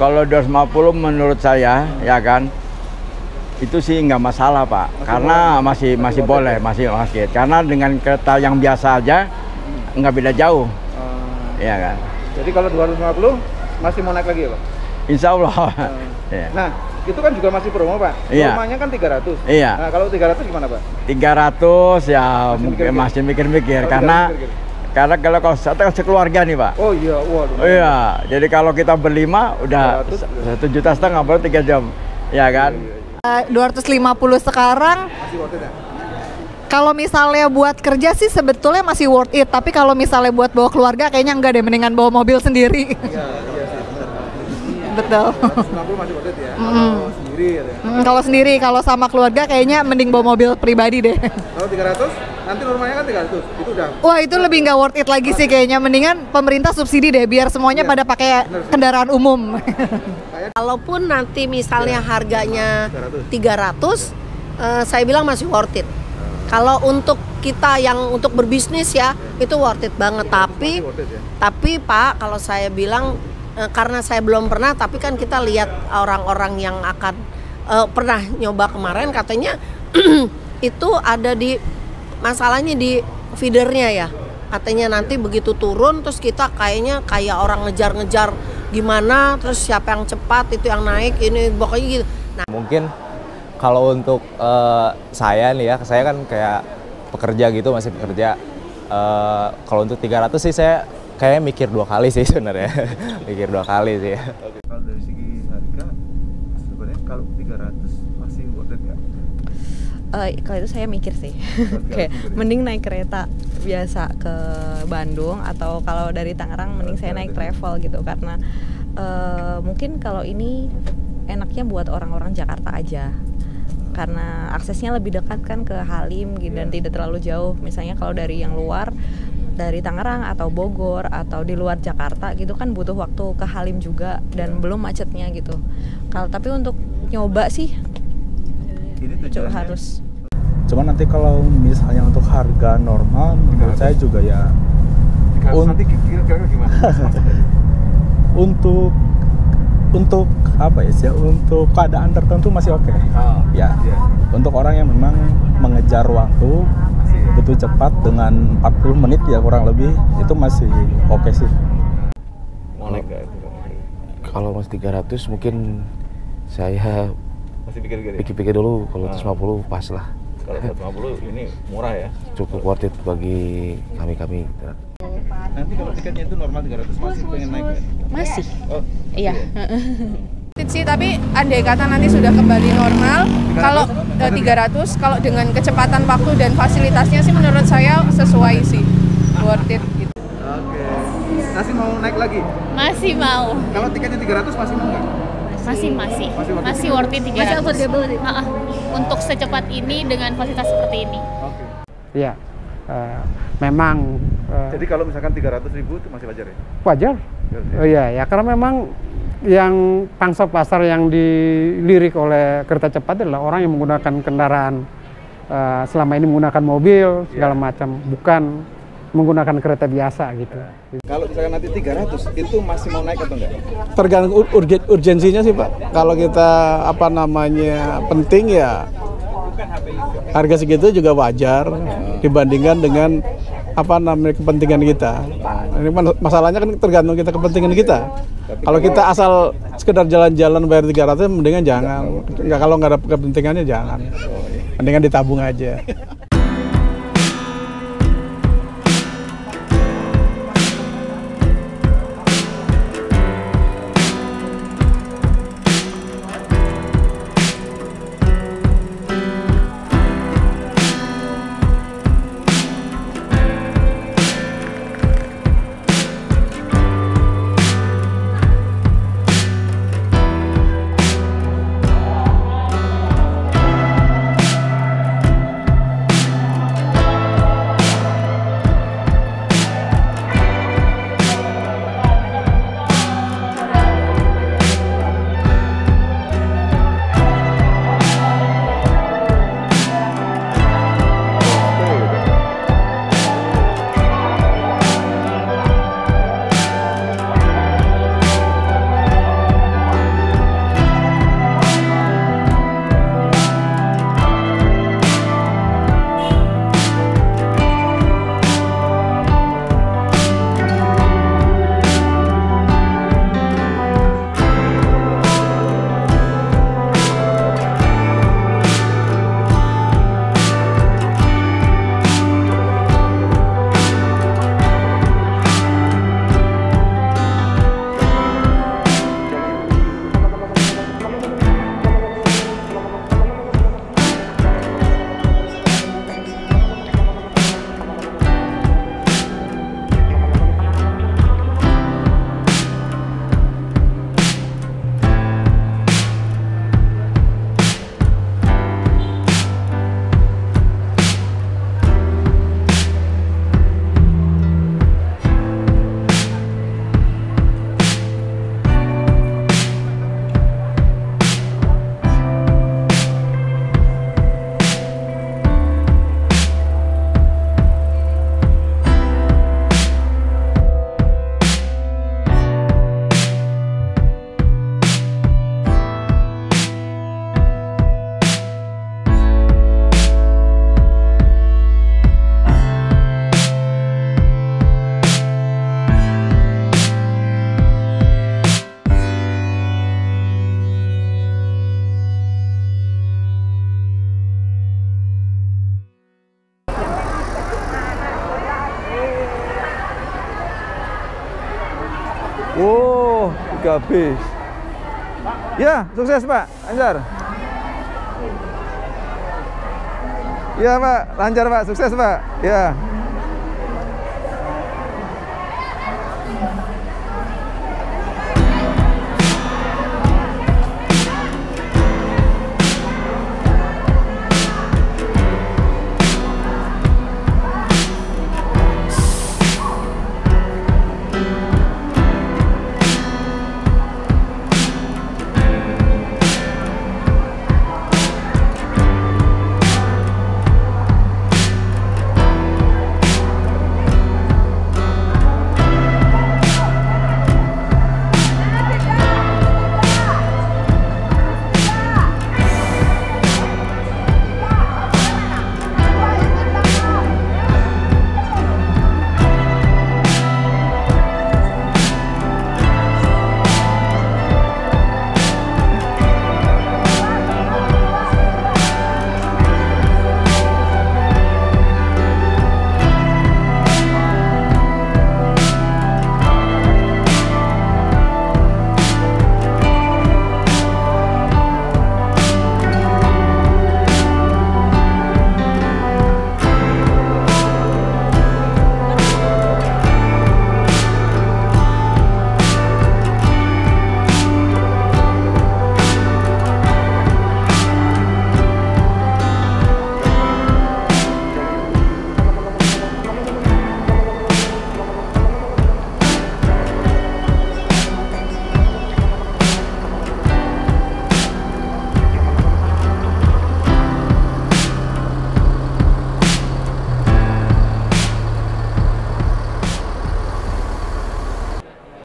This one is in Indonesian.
Kalau 250 menurut saya, ya kan, itu sih nggak masalah Pak, karena masih boleh, masih. Karena dengan kereta yang biasa aja nggak beda jauh, ya kan. Jadi kalau 250 masih mau naik lagi ya Pak? Insya Allah. Ya. Nah, itu kan juga masih promo Pak. Iya. Promanya kan 300. Iya. Nah, kalau 300 gimana Pak? 300 ya masih mikir-mikir, karena kalau saya sekeluarga nih Pak. Oh iya, waduh. Iya, jadi kalau kita berlima udah 1,5 juta baru 3 jam, ya kan. 250 sekarang. Masih worth it ya? Kalau misalnya buat kerja sih sebetulnya masih worth it, tapi kalau misalnya buat bawa keluarga kayaknya enggak deh, mendingan bawa mobil sendiri. Iya sih, benar. Betul. 250 masih worth it ya. Kalau sendiri ya. Kalau sendiri, kalau sama keluarga kayaknya mending bawa mobil pribadi deh. Kalau 300, nanti normalnya kan 300. Itu udah. Wah, itu lebih nggak worth it lagi sih kayaknya. Mendingan pemerintah subsidi deh biar semuanya pada pakai kendaraan umum. Kalaupun nanti misalnya harganya 300, saya bilang masih worth it. Kalau untuk kita yang untuk berbisnis ya, itu worth it banget. Tapi Pak, kalau saya bilang, karena saya belum pernah, tapi kan kita lihat orang-orang yang akan pernah nyoba kemarin, katanya itu ada di masalahnya di feedernya ya. Katanya nanti begitu turun, terus kita kayak orang ngejar-ngejar gimana, terus siapa yang cepat itu yang naik, ini pokoknya gitu. Nah, mungkin kalau untuk saya nih ya, saya kan kayak pekerja gitu, masih bekerja. Kalau untuk 300 sih saya kayak mikir 2 kali sih sebenarnya. Mikir 2 kali sih. Oke, kalau dari segi harga sebenarnya kalau 300 masih worth it nggak? Kalau itu saya mikir sih, kayak mending naik kereta biasa ke Bandung, atau kalau dari Tangerang mending saya naik travel gitu, karena mungkin kalau ini enaknya buat orang-orang Jakarta aja, karena aksesnya lebih dekat kan ke Halim gitu, dan tidak terlalu jauh. Misalnya kalau dari yang luar, dari Tangerang atau Bogor atau di luar Jakarta gitu kan butuh waktu ke Halim juga, dan belum macetnya gitu. Tapi untuk nyoba sih harus. Cuman nanti kalau misalnya untuk harga normal, menurut saya juga ya. Nanti kira-kira gimana? Untuk apa ya? Untuk keadaan tertentu masih oke. Ya. Untuk orang yang memang mengejar waktu butuh cepat dengan 40 menit ya kurang lebih, itu masih oke sih. Mau naik nggak? Kalau masih 300 mungkin saya masih pikir-pikir dulu. Kalau 150 pas lah. Kalau 150 ini murah ya? Cukup worth it bagi kami. Nanti kalau tiketnya itu normal 300, masih pengen naik nggak? Masih. Oh, iya. Sih, tapi andai kata nanti sudah kembali normal, kalau 300, kalau dengan kecepatan waktu dan fasilitasnya sih menurut saya sesuai sih, worth it gitu. Oke. Masih mau naik lagi? Masih mau. Kalau tiketnya 300 masih mau nggak? Masih worth it 300. Masih affordable. Untuk secepat ini dengan fasilitas seperti ini. Oke. Iya. Memang. Jadi kalau misalkan 300.000 itu masih wajar ya? Wajar. Oh iya ya, karena memang yang pangsa pasar yang dilirik oleh kereta cepat adalah orang yang menggunakan kendaraan selama ini menggunakan mobil segala macam, bukan menggunakan kereta biasa gitu. Kalau misalkan nanti 300 itu masih mau naik atau enggak? Tergantung urgensinya sih Pak. Kalau kita penting ya harga segitu juga wajar dibandingkan dengan kepentingan kita. Ini masalahnya kan tergantung kita kepentingan kita. Kalau kita asal sekedar jalan-jalan bayar 300, mendingan jangan. Kalau nggak ada kepentingannya jangan. Mendingan ditabung aja. Oh, 3 bis. Ya, sukses Pak, lancar. Ya Pak, lancar Pak, sukses Pak. Ya.